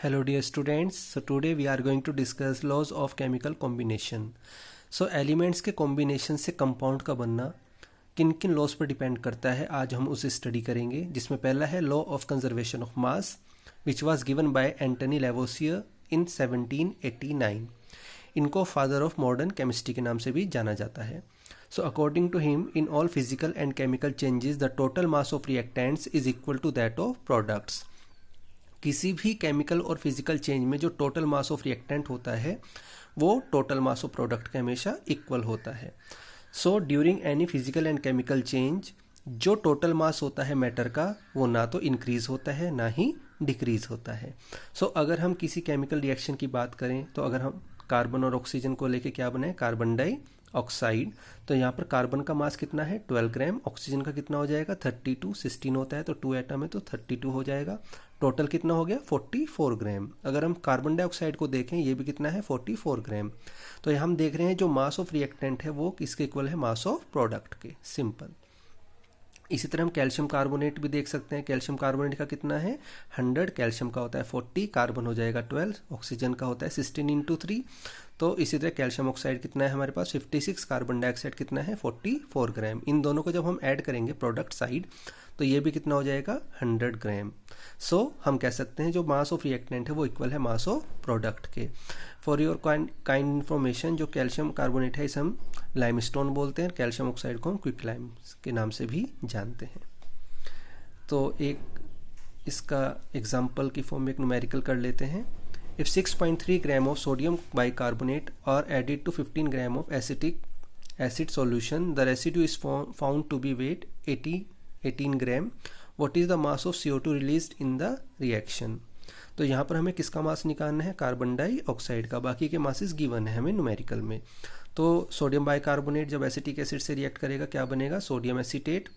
Hello dear students, so today we are going to discuss laws of chemical combination. So elements के combination से compound का बनना किन किन laws पर depend करता है, आज हम उसे study करेंगे, जिसमें पहला है law of conservation of mass which was given by Anthony Lavoisier in 1789. इनको father of modern chemistry के नाम से भी जाना जाता है. So according to him, in all physical and chemical changes, the total mass of reactants is equal to that of products. किसी भी केमिकल और फिजिकल चेंज में जो टोटल मास ऑफ रिएक्टेंट होता है वो टोटल मास ऑफ प्रोडक्ट के हमेशा इक्वल होता है. So during any physical and chemical change जो टोटल मास होता है मैटर का वो ना तो इंक्रीज होता है ना ही डिक्रीज होता है. सो अगर हम किसी केमिकल रिएक्शन की बात करें तो अगर हम कार्बन और ऑक्सीजन को लेके क्या बनाए, कार्बन डाई ऑक्साइड, तो यहाँ पर कार्बन का मास कितना है 12 ग्राम, ऑक्सीजन का कितना हो जाएगा 32, 16 होता है तो 2 एटम है तो 32 हो जाएगा. टोटल कितना हो गया 44 ग्राम. अगर हम कार्बन डाइऑक्साइड को देखें ये भी कितना है 44 ग्राम. तो यहाँ हम देख रहे हैं जो मास ऑफ रिएक्टेंट है वो किसके इक्वल है, मास ऑफ प्रोडक्ट के. सिंपल. इसी तरह हम कैल्शियम कार्बोनेट भी देख सकते हैं. कैल्शियम कार्बोनेट का कितना है 100, कैल्शियम का होता है 40, कार्बन हो जाएगा 12, ऑक्सीजन का होता है 16 इंटू 3. तो इसी तरह कैल्शियम ऑक्साइड कितना है हमारे पास 56, कार्बन डाइऑक्साइड कितना है 44 ग्राम. इन दोनों को जब हम ऐड करेंगे प्रोडक्ट साइड तो ये भी कितना हो जाएगा 100 ग्राम. सो हम कह सकते हैं जो मास ऑफ रिएक्टेंट है वो इक्वल है मास ऑफ प्रोडक्ट के. फॉर योर काइंड इन्फॉर्मेशन, जो कैल्शियम कार्बोनेट है इसे हम लाइमस्टोन बोलते हैं, कैल्शियम ऑक्साइड को हम क्विक लाइम के नाम से भी जानते हैं. तो एक इसका एग्जाम्पल की फॉर्म में एक न्यूमेरिकल कर लेते हैं. If 6.3 gram of sodium bicarbonate are added to 15 gram of acetic acid solution, the residue is found to be weight 18 gram. What is the mass of CO2 released in the reaction? तो यहाँ पर हमें किसका मास निकालना है, carbon dioxide का. बाकी के मासेस गिवन है हमें न्यूमेरिकल में. तो सोडियम बाइकार्बोनेट जब एसिटिक एसिड से रिएक्ट करेगा क्या बनेगा, सोडियम एसीटेट,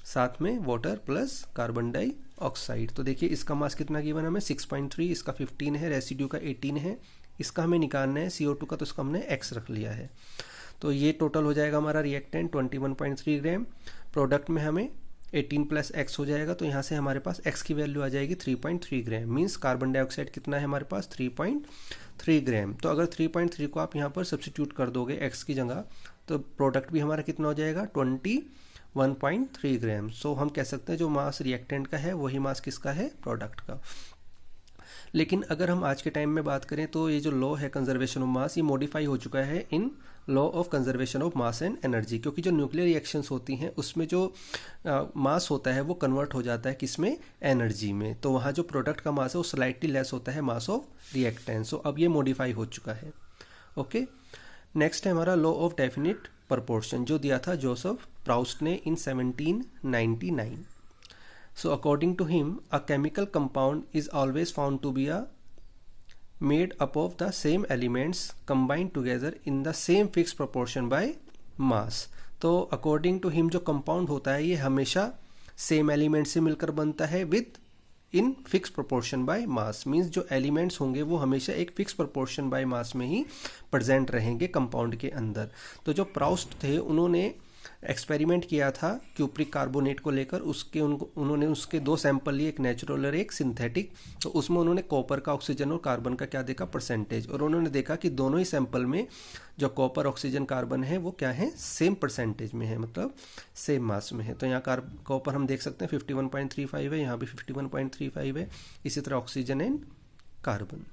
साथ में वाटर प्लस कार्बन डाइऑक्साइड. तो देखिए इसका मास कितना गिवन हमें 6.3, इसका 15 है, रेसिड्यू का 18 है. इसका हमें निकालना है CO2 का, तो इसका हमने x रख लिया है. तो ये टोटल हो जाएगा हमारा रिएक्टेंट 21.3 ग्राम. प्रोडक्ट में हमें 18 प्लस x हो जाएगा, तो यहाँ से हमारे पास x की वैल्यू आ जाएगी 3.3 ग्राम. मीन्स कार्बन डाइऑक्साइड कितना है हमारे पास 3.3 ग्राम. तो अगर 3.3 को आप यहाँ पर सब्स्टिट्यूट कर दोगे x की जगह तो प्रोडक्ट भी हमारा कितना हो जाएगा 21.3 ग्राम. सो हम कह सकते हैं जो मास रिएक्टेंट का है वही मास किसका है, प्रोडक्ट का. लेकिन अगर हम आज के टाइम में बात करें तो ये जो लॉ है कंजर्वेशन ऑफ मास ये मॉडिफाई हो चुका है in law of conservation of mass and energy. क्योंकि जो न्यूक्लियर रिएक्शंस होती हैं उसमें जो मास होता है वो कन्वर्ट हो जाता है किसमें, एनर्जी में. तो वहाँ जो प्रोडक्ट का मास है वो स्लाइटली लेस होता है मास ऑफ रिएक्टेंट. सो अब ये मॉडिफाई हो चुका है. ओके. नेक्स्ट है हमारा लॉ ऑफ डेफिनिट प्रपोर्शन जो दिया था जोसेफ प्राउस्ट ने इन 1799. So according to him, a chemical compound is always found to be made up of the same elements combined together in the same fixed proportion by mass. तो according to him जो compound होता है ये हमेशा same element से मिलकर बनता है with in fixed proportion by mass. Means जो elements होंगे वो हमेशा एक fixed proportion by mass में ही present रहेंगे compound के अंदर. तो जो प्राउस्ट थे उन्होंने एक्सपेरिमेंट किया था क्यूप्रिक कार्बोनेट को लेकर. उन्होंने उसके 2 सैंपल लिए, एक नेचुरल और एक सिंथेटिक. तो उसमें उन्होंने कॉपर का, ऑक्सीजन और कार्बन का क्या देखा, परसेंटेज. और उन्होंने देखा कि दोनों ही सैंपल में जो कॉपर, ऑक्सीजन, कार्बन है वो क्या है, सेम परसेंटेज में है, मतलब सेम मास में है. तो यहाँ कॉपर हम देख सकते हैं 51.35 है, यहाँ भी 51.35 है. इसी तरह ऑक्सीजन एंड कार्बन.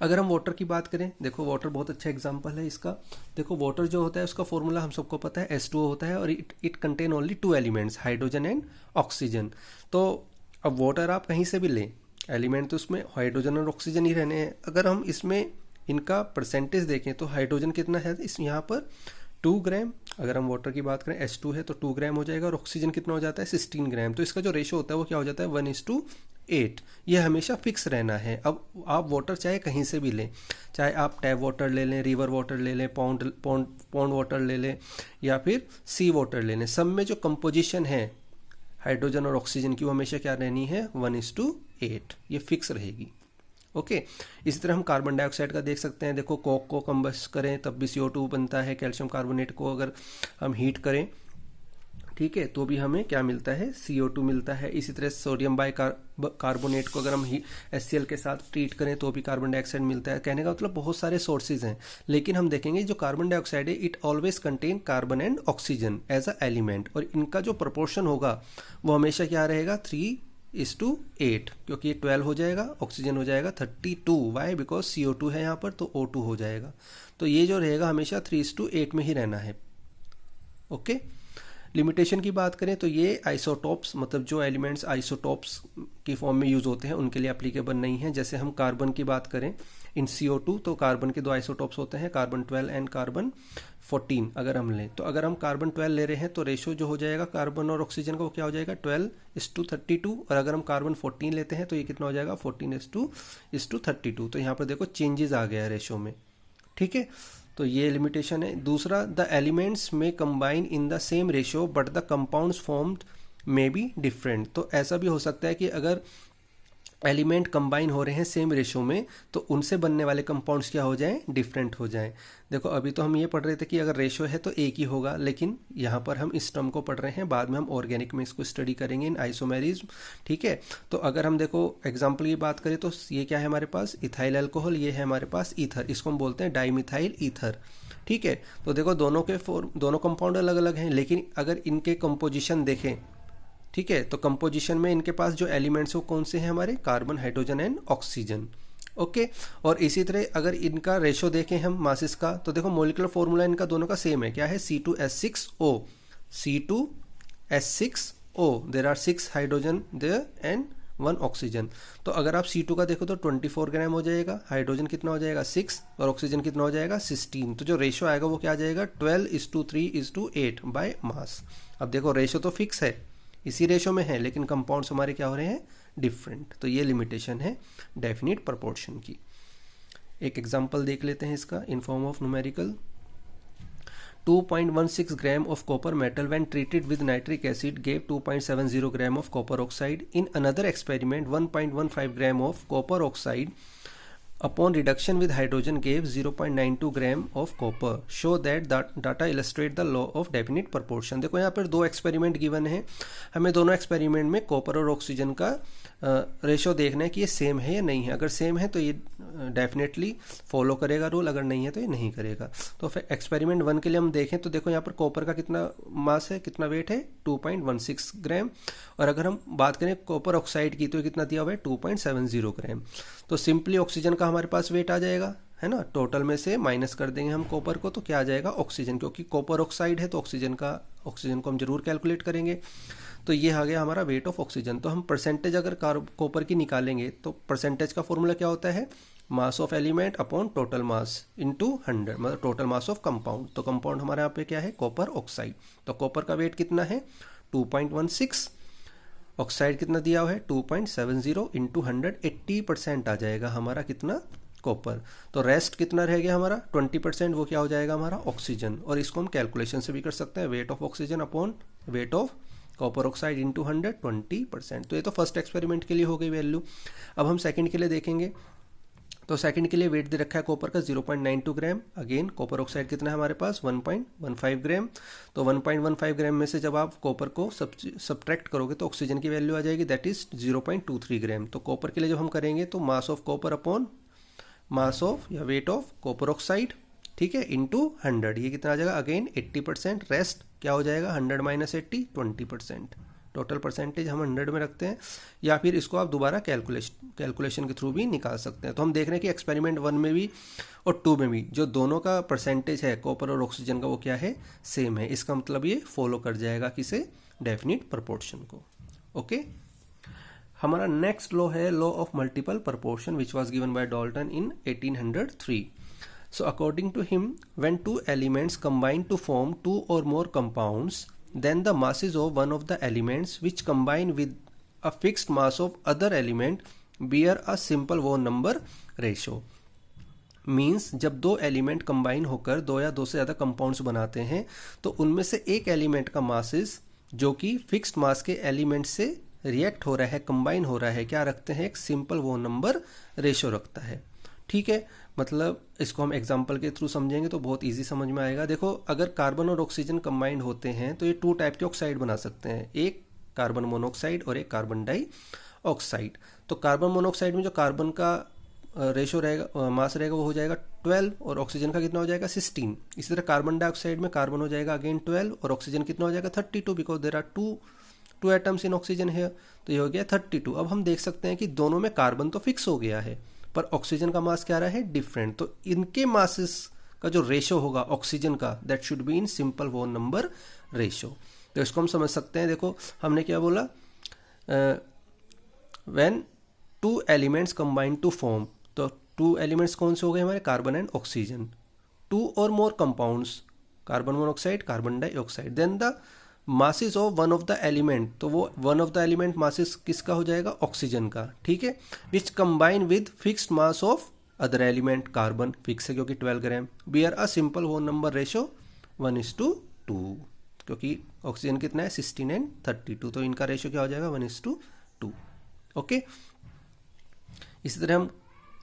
अगर हम वाटर की बात करें, देखो वाटर बहुत अच्छा एग्जांपल है इसका. देखो वाटर जो होता है उसका फॉर्मूला हम सबको पता है H2O होता है और it contain only 2 elements, hydrogen and oxygen. तो अब वाटर आप कहीं से भी लें, एलिमेंट तो उसमें हाइड्रोजन और ऑक्सीजन ही रहने हैं. अगर हम इसमें इनका परसेंटेज देखें तो हाइड्रोजन कितना है इस यहाँ पर 2 ग्राम. अगर हम वाटर की बात करें H2 है तो 2 ग्राम हो जाएगा और ऑक्सीजन कितना हो जाता है 16 ग्राम. तो इसका जो रेशो होता है वो क्या हो जाता है 1:8. ये हमेशा फिक्स रहना है. अब आप वाटर चाहे कहीं से भी लें, चाहे आप टैप वाटर ले लें, रिवर वाटर ले लें, पॉन्ड वाटर ले लें या फिर सी वाटर ले लें, सब में जो कंपोजिशन है हाइड्रोजन और ऑक्सीजन की वो हमेशा क्या रहनी है 1:8. ये फिक्स रहेगी. ओके. इसी तरह हम कार्बन डाइऑक्साइड का देख सकते हैं. देखो कोक को कंबस्ट करें तब भी CO2 बनता है. कैल्शियम कार्बोनेट को अगर हम हीट करें, ठीक है, तो भी हमें क्या मिलता है, CO2 मिलता है। इसी तरह सोडियम कार्बोनेट को अगर हम HCl के साथ ट्रीट करें तो भी कार्बन डाइऑक्साइड मिलता है। कहने का मतलब बहुत सारे सोर्सेज हैं, लेकिन हम देखेंगे जो कार्बन डाइऑक्साइड है it always contain carbon and oxygen as a element, और इनका जो प्रोपोर्शन होगा वो हमेशा क्या रहेगा, 3:8, क्योंकि ये 12 हो जाएगा, ऑक्सीजन हो जाएगा 32। वाई? बिकॉज CO2 है यहाँ पर, तो O2 हो जाएगा। तो ये जो रहेगा हमेशा 3:8 में ही रहना है। ओके। लिमिटेशन की बात करें तो ये आइसोटॉप्स, मतलब जो एलिमेंट्स आइसोटॉप्स की फॉर्म में यूज होते हैं उनके लिए एप्लीकेबल नहीं है। जैसे हम कार्बन की बात करें इन CO2, तो कार्बन के 2 आइसोटॉप्स होते हैं, कार्बन 12 एंड कार्बन 14 अगर हम लें। तो अगर हम कार्बन 12 ले रहे हैं तो रेशो जो हो जाएगा कार्बन और ऑक्सीजन का वो क्या हो जाएगा, 12:32। और अगर हम कार्बन 14 लेते हैं तो ये कितना हो जाएगा, 14:32। तो यहाँ पर देखो चेंजेस आ गया है रेशो में। ठीक है, तो ये लिमिटेशन है। दूसरा, द एलिमेंट्स में combine in the same ratio but the compounds formed may be different. तो ऐसा भी हो सकता है कि अगर एलिमेंट कंबाइन हो रहे हैं सेम रेशियो में तो उनसे बनने वाले कंपाउंड्स क्या हो जाएं, डिफरेंट हो जाएं। देखो अभी तो हम ये पढ़ रहे थे कि अगर रेशियो है तो एक ही होगा, लेकिन यहाँ पर हम इस टर्म को पढ़ रहे हैं, बाद में हम ऑर्गेनिक में इसको स्टडी करेंगे इन आइसोमेरिज्म। ठीक है, तो अगर हम देखो एग्जाम्पल की बात करें तो ये क्या है हमारे पास, इथाइल अल्कोहल, ये है हमारे पास ईथर, इसको हम बोलते हैं डाईमिथाइल ईथर। ठीक है, तो देखो दोनों कंपाउंड अलग अलग हैं, लेकिन अगर इनके कंपोजिशन देखें, ठीक है, तो कंपोजिशन में इनके पास जो एलिमेंट्स वो कौन से हैं हमारे, carbon, hydrogen and oxygen. Okay, और इसी तरह अगर इनका रेशो देखें हम मासिस का, तो देखो मोलिकुलर फॉर्मूला इनका दोनों का सेम है, क्या है, C2H6O, C2H6O, there are 6 hydrogen there and 1 oxygen. तो अगर आप C2 का देखो तो 24 ग्राम हो जाएगा, हाइड्रोजन कितना हो जाएगा 6, और ऑक्सीजन कितना हो जाएगा 16। तो जो रेशो आएगा वो क्या आ जाएगा, 12:3:8 बाय मास। अब देखो रेशो तो फिक्स है, इसी रेशो में है, लेकिन कंपाउंड्स हमारे क्या हो रहे हैं, डिफरेंट। तो ये लिमिटेशन है डेफिनिट प्रोपोर्शन की। एक एग्जांपल देख लेते हैं इसका in form of numerical. 2.16 gram of copper metal when treated with nitric acid gave 2.70 gram of copper oxide. In another experiment, 1.15 gram of copper oxide upon reduction with hydrogen gave 0.92 gram of copper. Show that data illustrate the law of definite proportion. देखो यहाँ पर 2 experiment given है, हमें दोनों experiment में copper और oxygen का ratio देखना है कि ये सेम है या नहीं है। अगर सेम है तो ये डेफिनेटली फॉलो करेगा रूल, अगर नहीं है तो ये नहीं करेगा। तो फिर एक्सपेरिमेंट 1 के लिए हम देखें तो देखो यहाँ पर कॉपर का कितना मास है, कितना वेट है, 2.16 ग्राम। और अगर हम बात करें कॉपर ऑक्साइड की तो ये कितना दिया हुआ है, 2.70 ग्राम। तो सिंपली ऑक्सीजन का हमारे पास वेट आ जाएगा, है ना, टोटल में से माइनस कर देंगे हम कॉपर को तो क्या आ जाएगा, ऑक्सीजन, क्योंकि कॉपर ऑक्साइड है तो ऑक्सीजन को हम जरूर कैलकुलेट करेंगे। तो ये आ गया हमारा वेट ऑफ ऑक्सीजन। तो हम परसेंटेज अगर कॉपर की निकालेंगे तो परसेंटेज का फॉर्मूला क्या होता है, mass of element upon total mass into 100, मतलब टोटल मास ऑफ कंपाउंड। तो कंपाउंड हमारे यहाँ पे क्या है, कॉपर ऑक्साइड। तो कॉपर का वेट कितना है, 2.16, ऑक्साइड कितना दिया हुआ है 2.70 इंटू 100, 80% आ जाएगा हमारा कितना, कॉपर। तो रेस्ट कितना रह गया हमारा 20%, वो क्या हो जाएगा हमारा ऑक्सीजन। और इसको हम कैलकुलेशन से भी कर सकते हैं, weight of oxygen upon weight of copper oxide into 100, 20%। तो ये तो फर्स्ट एक्सपेरिमेंट के लिए हो गई वैल्यू। अब हम सेकंड के लिए देखेंगे, तो सेकंड के लिए वेट दे रखा है कॉपर का 0.92 ग्राम। अगेन कॉपर ऑक्साइड कितना है हमारे पास 1.15 ग्राम। तो 1.15 ग्राम में से जब आप कॉपर को सब्ट्रैक्ट करोगे तो ऑक्सीजन की वैल्यू आ जाएगी, दैट इज 0.23 ग्राम। तो कॉपर के लिए जब हम करेंगे तो mass of copper upon mass of या वेट ऑफ कॉपर ऑक्साइड, ठीक है, इंटू 100, ये कितना आ जाएगा, अगेन 80%। रेस्ट क्या हो जाएगा 100 माइनस 80, 20%। टोटल परसेंटेज हम 100 में रखते हैं, या फिर इसको आप दोबारा कैलकुलेशन के थ्रू भी निकाल सकते हैं। तो हम देख रहे हैं कि एक्सपेरिमेंट 1 में भी और 2 में भी जो दोनों का परसेंटेज है कॉपर और ऑक्सीजन का वो क्या है, सेम है। इसका मतलब ये फॉलो कर जाएगा किसे, डेफिनिट प्रोपोर्शन को। ओके, हमारा नेक्स्ट लॉ है law of multiple proportion which was given by Dalton in 1803। So according to him, when two elements combine to form 2 or more compounds, then the masses of one of the elements which combine with a fixed mass of other element bear a simple one number ratio. Means जब 2 element combine होकर 2 या 2 से ज़्यादा compounds बनाते हैं तो उनमें से एक एलिमेंट का मासेस जो कि फिक्स्ड मास के एलिमेंट से रिएक्ट हो रहा है, कंबाइन हो रहा है, क्या रखते हैं, एक सिंपल वो नंबर रेशो रखता है। ठीक है, मतलब इसको हम एग्जांपल के थ्रू समझेंगे तो बहुत इजी समझ में आएगा। देखो, अगर कार्बन और ऑक्सीजन कंबाइंड होते हैं तो ये 2 टाइप के ऑक्साइड बना सकते हैं, एक कार्बन मोनोऑक्साइड और एक कार्बन डाई ऑक्साइड। तो कार्बन मोनोऑक्साइड में जो कार्बन का रेशो रहेगा, मास रहेगा, वो हो जाएगा 12 और ऑक्सीजन का कितना हो जाएगा 16। इसी तरह कार्बन डाइऑक्साइड में कार्बन हो जाएगा अगेन 12 और ऑक्सीजन कितना हो जाएगा 32, because there are two atoms in oxygen है, तो ये हो गया 32। अब हम देख सकते हैं कि दोनों में कार्बन तो फिक्स हो गया है पर ऑक्सीजन का मास क्या रहा है डिफरेंट, तो इनके मासेस का जो रेशो होगा ऑक्सीजन का, that should be in simple वोन नंबर रेशो। तो इसको हम समझ सकते हैं। देखो हमने क्या बोला, when 2 elements combine to form, तो 2 एलिमेंट्स कौन से हो गए हमारे, कार्बन एंड ऑक्सीजन। 2 और more compounds, carbon monoxide, carbon dioxide, then the masses of one of the element, तो वो one of the element masses किसका हो जाएगा, ऑक्सीजन का, ठीक है, which combine with fixed mass of other element, carbon fix है क्योंकि 12 gram, bear a simple whole number ratio 1:2, क्योंकि ऑक्सीजन कितना है 16 एंड 32, तो इनका रेशो क्या हो जाएगा 1:2। ओके, इसी तरह हम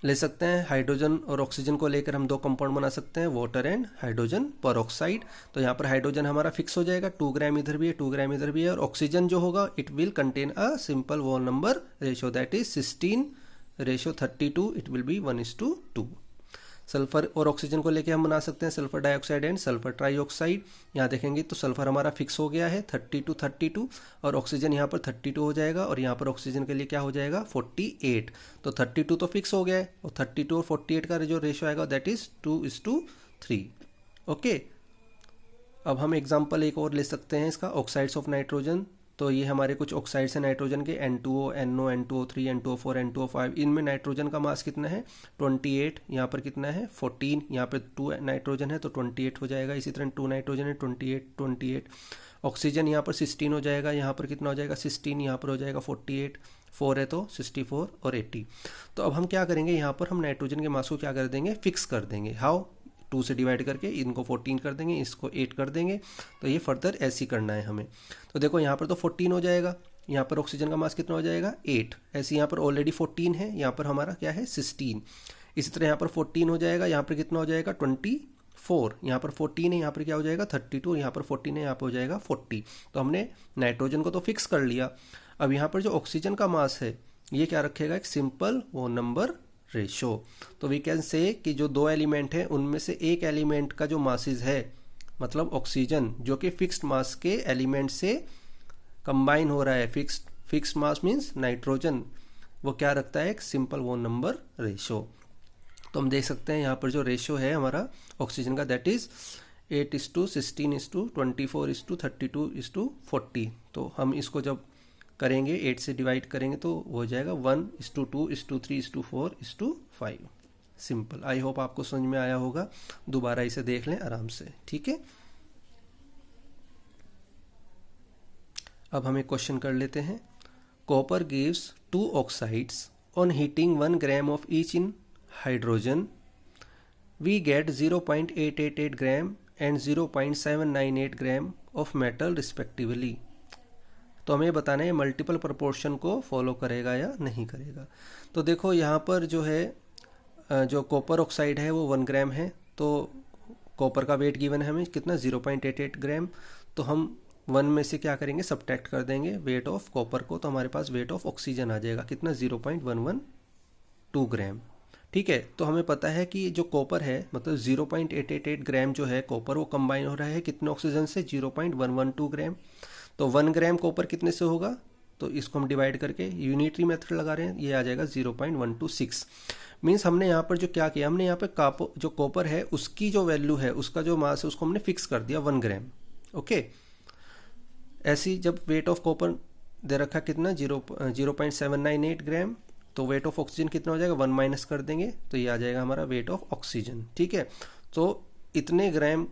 ले सकते हैं हाइड्रोजन और ऑक्सीजन को लेकर हम 2 कंपाउंड बना सकते हैं, वाटर एंड हाइड्रोजन पेरोक्साइड। तो यहाँ पर हाइड्रोजन हमारा फिक्स हो जाएगा, 2 ग्राम इधर भी है, 2 ग्राम इधर भी है, और ऑक्सीजन जो होगा it will contain a simple whole number ratio that is 16:32, it will be 1:2। Sulphur और ऑक्सीजन को लेकर हम बना सकते हैं sulphur dioxide and sulphur trioxide. यहाँ देखेंगे तो सल्फर हमारा फिक्स हो गया है 32 और ऑक्सीजन यहाँ पर 32 हो जाएगा, और यहाँ पर ऑक्सीजन के लिए क्या हो जाएगा 48। तो 32 तो फिक्स हो गया है, और 32 और 48 का जो रेशो आएगा दैट इज 2:3। ओके, अब हम एग्जाम्पल एक और ले सकते हैं इसका, ऑक्साइड्स ऑफ नाइट्रोजन। तो ये हमारे कुछ ऑक्साइड्स हैं नाइट्रोजन के, N2O, NO, N2O3, N2O4, N2O5। इनमें नाइट्रोजन का मास कितना है 28, यहाँ पर कितना है 14, यहाँ पर 2 नाइट्रोजन है तो 28 हो जाएगा, इसी तरह 2 नाइट्रोजन है 28। ऑक्सीजन यहाँ पर 16 हो जाएगा, यहाँ पर कितना हो जाएगा 16, यहाँ पर हो जाएगा 48, 4 है तो 64 और 80। तो अब हम क्या करेंगे, यहाँ पर हम नाइट्रोजन के मास को क्या कर देंगे, फिक्स कर देंगे। हाउ, 2 से डिवाइड करके इनको 14 कर देंगे, इसको 8 कर देंगे। तो ये फर्दर ऐसे ही करना है हमें। तो देखो यहाँ पर तो 14 हो जाएगा, यहाँ पर ऑक्सीजन का मास कितना हो जाएगा 8, ऐसे यहाँ पर ऑलरेडी 14 है, यहाँ पर हमारा क्या है 16। इसी तरह यहाँ पर 14 हो जाएगा, यहाँ पर कितना हो जाएगा 24, यहाँ पर 14 है, यहाँ पर क्या हो जाएगा 32, यहाँ पर 14 है, यहाँ पर हो जाएगा 40। तो हमने नाइट्रोजन को तो फिक्स कर लिया। अब यहाँ पर जो ऑक्सीजन का मास है ये क्या रखेगा, एक सिंपल वो नंबर रेशो। तो वी कैन से कि जो 2 एलिमेंट हैं उनमें से एक एलिमेंट का जो मासेस है, मतलब ऑक्सीजन जो कि फिक्स्ड मास के एलिमेंट से कंबाइन हो रहा है, फिक्स्ड मास मींस नाइट्रोजन, वो क्या रखता है एक सिंपल वो नंबर रेशो। तो हम देख सकते हैं यहाँ पर जो रेशो है हमारा ऑक्सीजन का दैट इज 8:16:24:32:40। तो हम इसको जब करेंगे 8 से डिवाइड करेंगे तो हो जाएगा 1:2:3:4:5। सिंपल। आई होप आपको समझ में आया होगा, दोबारा इसे देख लें आराम से, ठीक है। अब हम एक क्वेश्चन कर लेते हैं। Copper gives 2 oxides on heating 1 gram of each in hydrogen, we get 0.888 gram and 0.798 gram of metal respectively. तो हमें बताना है मल्टीपल प्रोपोर्शन को फॉलो करेगा या नहीं करेगा। तो देखो यहाँ पर जो है जो कॉपर ऑक्साइड है वो 1 ग्राम है, तो कॉपर का वेट गिवन है हमें कितना 0.88 ग्राम। तो हम 1 में से क्या करेंगे सब्ट्रैक्ट कर देंगे वेट ऑफ कॉपर को, तो हमारे पास वेट ऑफ ऑक्सीजन आ जाएगा कितना 0.112 ग्राम, ठीक है। तो हमें पता है कि जो कॉपर है मतलब 0.888 ग्राम जो है कॉपर वो कंबाइन हो रहा है कितने ऑक्सीजन से 0.112 ग्राम। तो 1 ग्राम कॉपर कितने से होगा, तो इसको हम डिवाइड करके यूनिटरी मेथड लगा रहे हैं, ये आ जाएगा 0.126। मीन्स हमने यहाँ पर जो क्या किया, हमने यहाँ पर जो कॉपर है उसकी जो वैल्यू है, उसका जो मास है उसको हमने फिक्स कर दिया 1 ग्राम। ओके, ऐसी जब वेट ऑफ कॉपर दे रखा कितना 0.798 ग्राम, तो वेट ऑफ ऑक्सीजन कितना हो जाएगा 1 माइनस कर देंगे तो ये आ जाएगा हमारा वेट ऑफ ऑक्सीजन, ठीक है। तो इतने ग्राम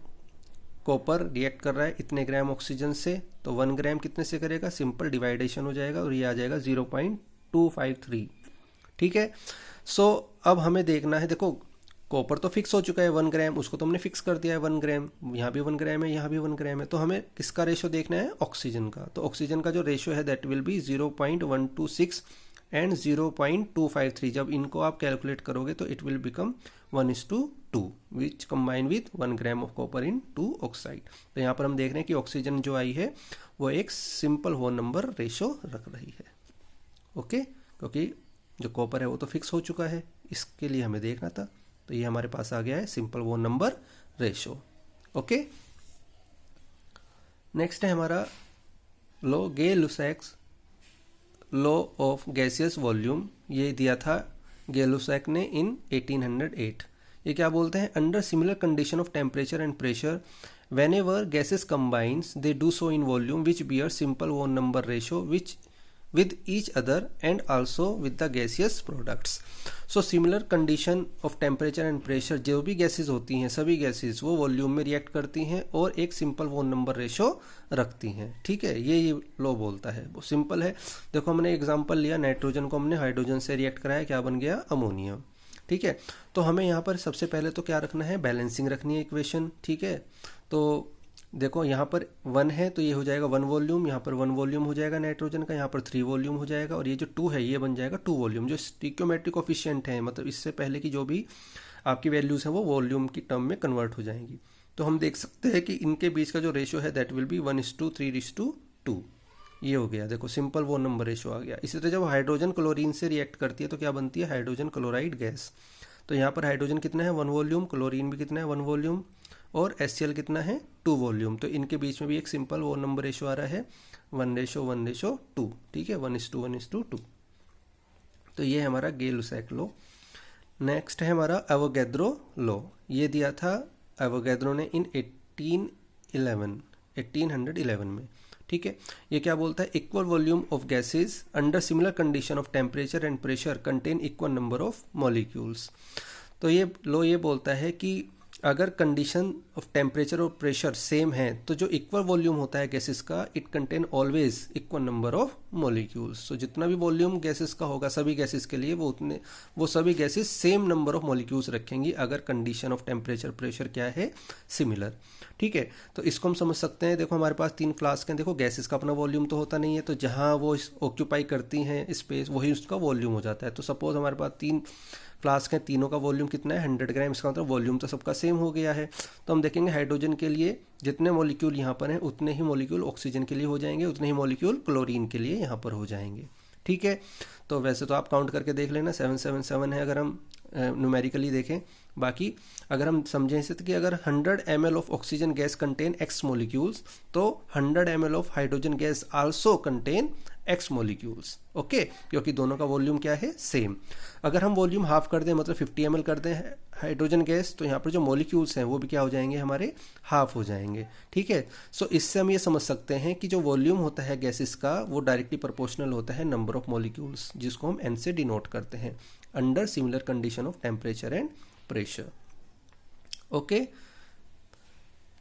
कॉपर रिएक्ट कर रहा है इतने ग्राम ऑक्सीजन से, तो 1 ग्राम कितने से करेगा, सिंपल डिवाइडेशन हो जाएगा और ये आ जाएगा 0.253, ठीक है। सो अब हमें देखना है, देखो कॉपर तो फिक्स हो चुका है 1 ग्राम, उसको तो हमने फिक्स कर दिया है 1 ग्राम, यहाँ भी 1 ग्राम है यहाँ भी 1 ग्राम है, तो हमें किसका रेशो देखना है ऑक्सीजन का। तो ऑक्सीजन का जो रेशो है दैट विल बी 0.126 एंड 0.253। जब इनको आप कैलकुलेट करोगे तो it will become 1:2 which combine with 1 gram of copper in 2 oxide. तो यहाँ पर हम देख रहे हैं कि ऑक्सीजन जो आई है वो एक सिंपल होल नंबर रेशो रख रही है। ओके, क्योंकि जो कॉपर है वो तो फिक्स हो चुका है, इसके लिए हमें देखना था। तो ये हमारे पास आ गया है simple whole number ratio. Okay, next है हमारा law, Gay-Lussac's law of gaseous volume. ये दिया था गे-लुसैक ने इन 1808। ये क्या बोलते हैं, under similar condition of temperature and pressure whenever gases combines they do so in volume which bear simple one number ratio which with each other and also with the gaseous products। so similar condition of temperature and pressure, जो भी gases होती हैं सभी gases वो volume में react करती हैं और एक सिंपल वन नंबर रेशो रखती हैं। ठीक है, ये लॉ बोलता है, वो सिंपल है। देखो हमने एग्जांपल लिया, नाइट्रोजन को हमने हाइड्रोजन से रिएक्ट कराया, क्या बन गया, अमोनिया। ठीक है, तो हमें यहाँ पर सबसे पहले तो क्या रखना है, बैलेंसिंग रखनी है इक्वेशन। ठीक है, तो देखो यहाँ पर 1 है तो ये हो जाएगा 1 वॉल्यूम, यहाँ पर 1 वॉल्यूम हो जाएगा नाइट्रोजन का, यहाँ पर 3 वॉल्यूम हो जाएगा, और ये जो 2 है ये बन जाएगा 2 वॉल्यूम। जो स्टिक्योमेट्रिक कोफिशिएंट है, मतलब इससे पहले की जो भी आपकी वैल्यूज़ हैं वो वॉल्यूम की टर्म में कन्वर्ट हो जाएंगी। तो हम देख सकते हैं कि इनके बीच का जो रेशो है दैट विल बी 1:3:2। ये हो गया, देखो सिंपल वो नंबर रेशो आ गया। इसी तरह जब हाइड्रोजन क्लोरीन से रिएक्ट करती है तो क्या बनती है, हाइड्रोजन क्लोराइड गैस। तो यहाँ पर हाइड्रोजन कितना है, 1 वॉल्यूम, क्लोरीन भी कितना है, 1 वॉल्यूम, और HCl कितना है, 2 वॉल्यूम। तो इनके बीच में भी एक सिंपल वो नंबर रेशो आ रहा है 1:1:2। ठीक है, 1:1:2। तो ये है हमारा गे-लुसैक लॉ। नेक्स्ट है हमारा एवोगैड्रो लॉ। ये दिया था एवोगैड्रो ने इन 1811 में। ठीक है, ये क्या बोलता है, equal volume of gases under similar condition of temperature and pressure contain equal number of molecules. तो ये लॉ ये बोलता है कि अगर कंडीशन ऑफ टेम्परेचर और प्रेशर सेम है तो जो इक्वल वॉल्यूम होता है गैसेस का, it contain always equal number of molecules. तो जितना भी वॉल्यूम गैसेस का होगा सभी गैसेस के लिए वो सभी gases same number of molecules रखेंगी अगर कंडीशन ऑफ टेम्परेचर प्रेशर क्या है, सिमिलर। ठीक है, तो इसको हम समझ सकते हैं। देखो हमारे पास 3 फ्लास्क हैं, देखो गैसेस का अपना वॉल्यूम तो होता नहीं है, तो जहाँ वो ऑक्यूपाई करती हैं स्पेस वही उसका वॉल्यूम हो जाता है। तो सपोज हमारे पास 3 फ्लास्क हैं, तीनों का वॉल्यूम कितना है, 100 ग्राम। इसका मतलब वॉल्यूम तो सबका सेम हो गया है। तो हम देखेंगे हाइड्रोजन के लिए जितने मॉलिक्यूल यहाँ पर हैं उतने ही मॉलिक्यूल ऑक्सीजन के लिए हो जाएंगे, उतने ही मॉलिक्यूल क्लोरीन के लिए यहाँ पर हो जाएंगे। ठीक है, तो वैसे तो आप काउंट करके देख लेना, 777 है अगर हम न्यूमेरिकली देखें। बाकी अगर हम समझें इसे कि अगर 100 ml of oxygen gas contain X molecules तो 100 ml of hydrogen gas also contain X molecules. Okay, क्योंकि दोनों का वॉल्यूम क्या है, सेम। अगर हम वॉल्यूम हाफ कर दें, मतलब 50 ml कर दें हाइड्रोजन गैस, तो यहाँ पर जो मॉलिक्यूल्स हैं वो भी क्या हो जाएंगे, हमारे हाफ हो जाएंगे। ठीक है, सो इससे हम ये समझ सकते हैं कि जो वॉल्यूम होता है गैसेस का वो डायरेक्टली प्रोपोर्शनल होता है नंबर ऑफ मॉलिक्यूल्स, जिसको हम N से डिनोट करते हैं, under similar condition of temperature and pressure. Okay,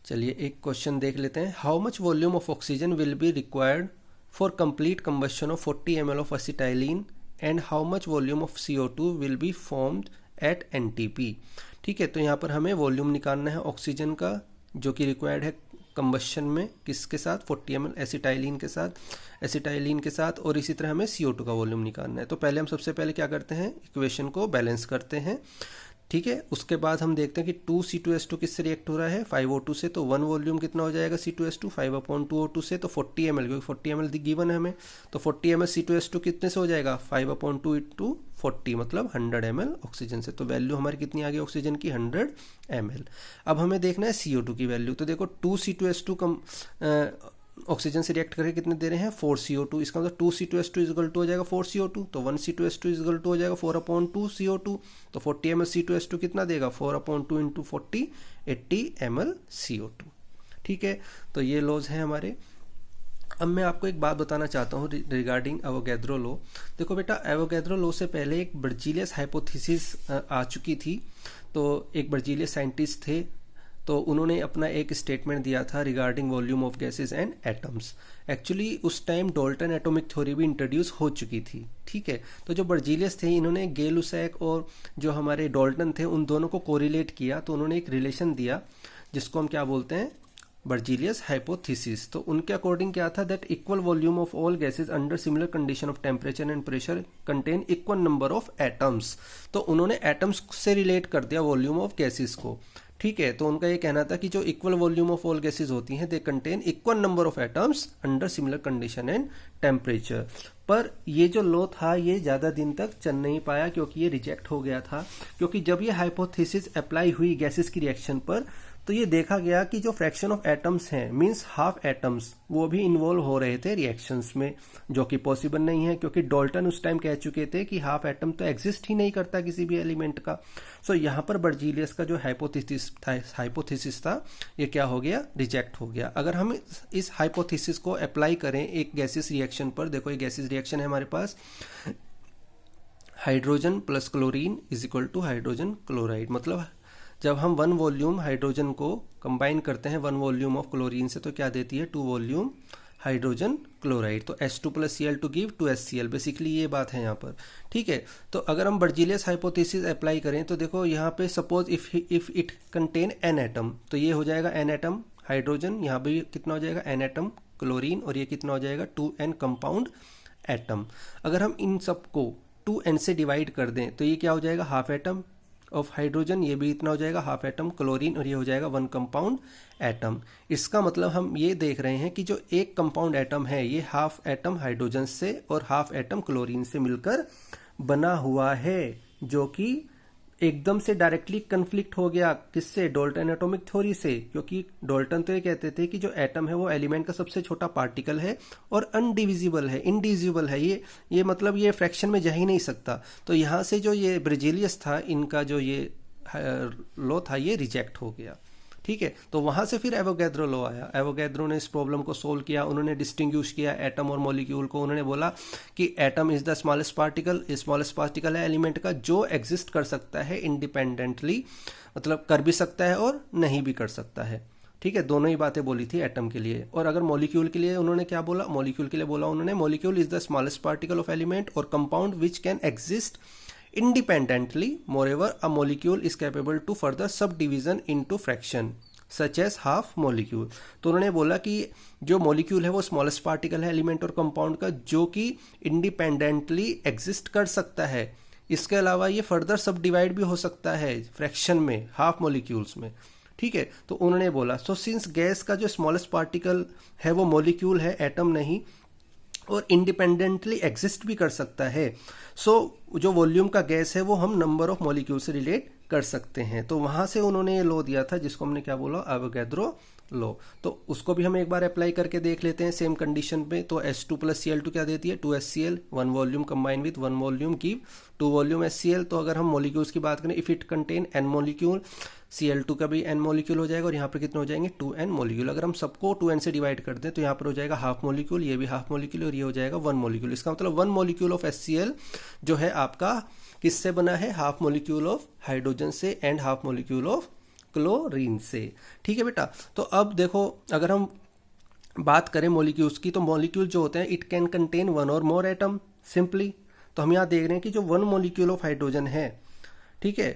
चलिए एक क्वेश्चन देख लेते हैं। How much volume of oxygen will be required for complete combustion of 40 ml of acetylene and how much volume of CO2 will be formed at NTP। ठीक है, तो यहाँ पर हमें वॉल्यूम निकालना है ऑक्सीजन का जो कि रिक्वायर्ड है कंबशन में, किसके साथ, 40 ml एसिटाइलिन के साथ, और इसी तरह हमें CO2 का वॉल्यूम निकालना है। तो पहले हम सबसे पहले क्या करते हैं, इक्वेशन को बैलेंस करते हैं। ठीक है, उसके बाद हम देखते हैं कि 2C2H2 किससे रिएक्ट हो रहा है, 5O2 से। तो 1 वॉल्यूम कितना हो जाएगा C2H2, 5/2O2 से, तो 40 ml, क्योंकि 40 ml गिवन है हमें, तो 40 ml C2H2 कितने से हो जाएगा, 5/2 × 40 मतलब 100 ml ऑक्सीजन से। तो वैल्यू हमारी कितनी आ गई ऑक्सीजन की, 100 ml। अब हमें देखना है CO2 की वैल्यू। तो देखो 2C2H2 कम ऑक्सीजन से रिएक्ट करके कितने दे रहे हैं, 4CO2। इसका मतलब 2C2H2 इक्वल टू हो जाएगा 4CO2, तो 1C2H2 इक्वल टू हो जाएगा 4/2 CO2। तो 40 ml C2H2 कितना देगा, 4/2 × 40, 80 ml CO2। ठीक है, तो ये लॉज हैं हमारे। अब मैं आपको एक बात बताना चाहता हूँ रिगार्डिंग एवोगैड्रो लॉ। देखो बेटा, एवोगैड्रो लॉ से पहले एक बर्जीलियस हाइपोथेसिस आ चुकी थी। तो एक बर्जीलियस साइंटिस्ट थे, तो उन्होंने अपना एक स्टेटमेंट दिया था regarding volume of gases and atoms. Actually उस टाइम डाल्टन एटॉमिक थ्योरी भी इंट्रोड्यूस हो चुकी थी। ठीक है, तो जो बर्जीलियस थे इन्होंने गे-लुसैक और जो हमारे डाल्टन थे उन दोनों को कोरिलेट किया, तो उन्होंने एक रिलेशन दिया जिसको हम क्या बोलते हैं, बर्जीलियस हाइपोथेसिस। तो उनके अकॉर्डिंग क्या था, that equal volume of all gases under similar condition of temperature and pressure contain equal number of atoms. तो उन्होंने एटम्स से रिलेट कर दिया वॉल्यूम ऑफ गैसेज को, ठीक है। तो उनका ये कहना था कि जो equal volume of all gases होती हैं they contain equal number of atoms under similar condition and temperature. पर ये जो लॉ था ये ज़्यादा दिन तक चल नहीं पाया क्योंकि ये रिजेक्ट हो गया था, क्योंकि जब ये हाइपोथेसिस अप्लाई हुई गैसेस की रिएक्शन पर तो ये देखा गया कि जो फ्रैक्शन ऑफ एटम्स हैं मींस हाफ एटम्स वो भी इन्वॉल्व हो रहे थे रिएक्शंस में, जो कि पॉसिबल नहीं है क्योंकि डाल्टन उस टाइम कह चुके थे कि हाफ एटम तो एग्जिस्ट ही नहीं करता किसी भी एलिमेंट का। सो यहाँ पर बर्जीलियस का जो हाइपोथेसिस था ये क्या हो गया, रिजेक्ट हो गया। अगर हम इस हाइपोथेसिस को अप्लाई करें एक गैसेस रिएक्शन पर, देखो ये गैसेस रिएक्शन है हमारे पास, hydrogen plus chlorine is equal to hydrogen chloride. मतलब जब हम 1 वॉल्यूम हाइड्रोजन को कंबाइन करते हैं 1 वॉल्यूम ऑफ क्लोरीन से तो क्या देती है 2 वॉल्यूम हाइड्रोजन क्लोराइड। तो H2 plus Cl2 give 2HCl, basically ये बात है यहाँ पर, ठीक है। तो अगर हम बर्जीलियस हाइपोथेसिस अप्लाई करें तो देखो यहाँ पे suppose if it contain n atom, तो ये हो जाएगा n एटम हाइड्रोजन, यहाँ पे कितना हो जाएगा n एटम क्लोरीन, और ये कितना हो जाएगा 2n कंपाउंड एटम। अगर हम इन सबको 2n से डिवाइड कर दें तो ये क्या हो जाएगा हाफ एटम ऑफ हाइड्रोजन, ये भी इतना हो जाएगा हाफ एटम क्लोरीन, और ये हो जाएगा 1 कंपाउंड एटम। इसका मतलब हम ये देख रहे हैं कि जो एक कंपाउंड एटम है ये हाफ एटम हाइड्रोजन से और हाफ एटम क्लोरीन से मिलकर बना हुआ है, जो कि एकदम से डायरेक्टली कन्फ्लिक्ट हो गया किससे, डाल्टन एटॉमिक थ्योरी से। क्योंकि डाल्टन तो ये कहते थे कि जो एटम है वो एलिमेंट का सबसे छोटा पार्टिकल है और अनडिविजिबल है, इनडिविजिबल है, ये मतलब ये फ्रैक्शन में जा ही नहीं सकता। तो यहाँ से जो ये बर्जीलियस था इनका जो ये लॉ था ये रिजेक्ट हो गया, ठीक है। तो वहां से फिर एवोगैड्रो लॉ आया। एवोगैड्रो ने इस प्रॉब्लम को सोल्व किया, उन्होंने डिस्टिंग्विश किया एटम और मॉलिक्यूल को। उन्होंने बोला कि atom is the smallest particle, smallest particle है एलिमेंट का जो एग्जिस्ट कर सकता है इंडिपेंडेंटली, मतलब कर भी सकता है और नहीं भी कर सकता है, ठीक है। दोनों ही बातें बोली थी एटम के लिए। और अगर मॉलिक्यूल के लिए उन्होंने क्या बोला, मॉलिक्यूल के लिए बोला उन्होंने molecule is the smallest particle of element और compound which can exist independently. Moreover, a molecule is capable to further subdivision into fraction such as half molecule. तो उन्होंने बोला कि जो मॉलिक्यूल है वो स्मॉलेस्ट पार्टिकल है एलिमेंट और कंपाउंड का जो कि इंडिपेंडेंटली एग्जिस्ट कर सकता है। इसके अलावा ये फर्दर सब डिवाइड भी हो सकता है फ्रैक्शन में, हाफ मॉलिक्यूल्स में, ठीक है। तो उन्होंने बोला सो सिंस गैस का जो स्मॉलेस्ट पार्टिकल है वो मॉलिक्यूल है, एटम नहीं, और इंडिपेंडेंटली एग्जिस्ट भी कर सकता है, सो जो वॉल्यूम का गैस है वो हम नंबर ऑफ मॉलिक्यूल से रिलेट कर सकते हैं। तो वहां से उन्होंने ये लॉ दिया था जिसको हमने क्या बोला, एवोगैड्रो लॉ। तो उसको भी हम एक बार अप्लाई करके देख लेते हैं सेम कंडीशन पे। तो H2 प्लस Cl2 क्या देती है 2HCl, 1 volume combine with 1 volume give 2 volume HCl। तो अगर हम मॉलिक्यूल्स की बात करें, if it contain n molecule, Cl2 का भी n मॉलिक्यूल हो जाएगा और यहाँ पर कितने हो जाएंगे 2n मॉलिक्यूल। अगर हम सबको 2n से डिवाइड कर दें तो यहाँ पर हो जाएगा हाफ मॉलिक्यूल, ये भी हाफ मॉलिक्यूल, और ये हो जाएगा 1 मॉलिक्यूल। इसका मतलब 1 मॉलिक्यूल ऑफ HCl जो है आपका किससे बना है, हाफ मॉलिक्यूल ऑफ हाइड्रोजन से and half molecule of chlorine से, ठीक है बेटा। तो अब देखो अगर हम बात करें मॉलिक्यूल्स की, तो मॉलिक्यूल जो होते हैं इट कैन कंटेन 1 और मोर एटम सिंपली। तो हम यहाँ देख रहे हैं कि जो 1 मॉलिक्यूल ऑफ हाइड्रोजन है, ठीक है,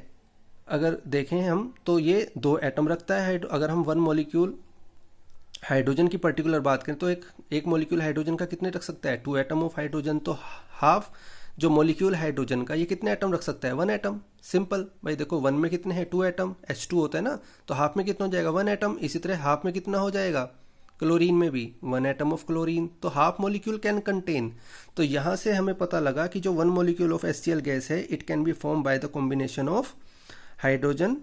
अगर देखें हम तो ये 2 एटम रखता है। अगर हम 1 मॉलिक्यूल हाइड्रोजन की पर्टिकुलर बात करें तो एक मॉलिक्यूल हाइड्रोजन का कितने रख सकता है 2 एटम ऑफ हाइड्रोजन। तो हाफ जो मॉलिक्यूल हाइड्रोजन का ये कितने एटम रख सकता है 1 एटम, सिंपल भाई। देखो 1 में कितने हैं 2 एटम, H2 होता है ना, तो हाफ में कितना हो जाएगा 1 एटम। इसी तरह हाफ में कितना हो जाएगा क्लोरीन में भी 1 एटम ऑफ क्लोरीन, तो हाफ मॉलिक्यूल कैन कंटेन। तो यहाँ से हमें पता लगा कि जो 1 मॉलिक्यूल ऑफ HCl गैस है it can be form by the combination of hydrogen,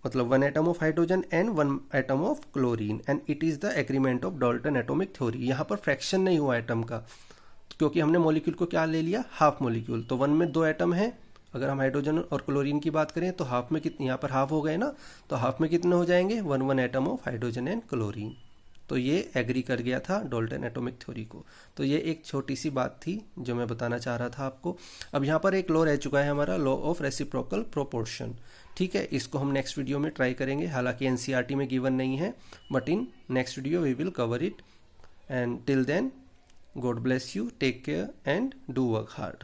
मतलब 1 atom of hydrogen and 1 atom of chlorine, and it is the agreement of Dalton atomic theory. यहाँ पर फ्रैक्शन नहीं हुआ एटम का क्योंकि हमने molecule को क्या ले लिया, हाफ मॉलिक्यूल। तो 1 में 2 एटम है, अगर हम हाइड्रोजन और क्लोरीन की बात करें तो हाफ में कितने, यहाँ पर हाफ हो गए ना, तो हाफ में कितने हो जाएंगे 1 atom of hydrogen and chlorine. तो ये एग्री कर गया था डाल्टन एटॉमिक थ्योरी को। तो ये एक छोटी सी बात थी जो मैं बताना चाह रहा था आपको। अब यहाँ पर एक लॉ रह चुका है हमारा, लॉ ऑफ रेसिप्रोकल प्रोपोर्शन, ठीक है। इसको हम नेक्स्ट वीडियो में ट्राई करेंगे, हालांकि एनसीईआरटी में गिवन नहीं है, but in next video we will cover it. And till then God bless you, take care and do work hard.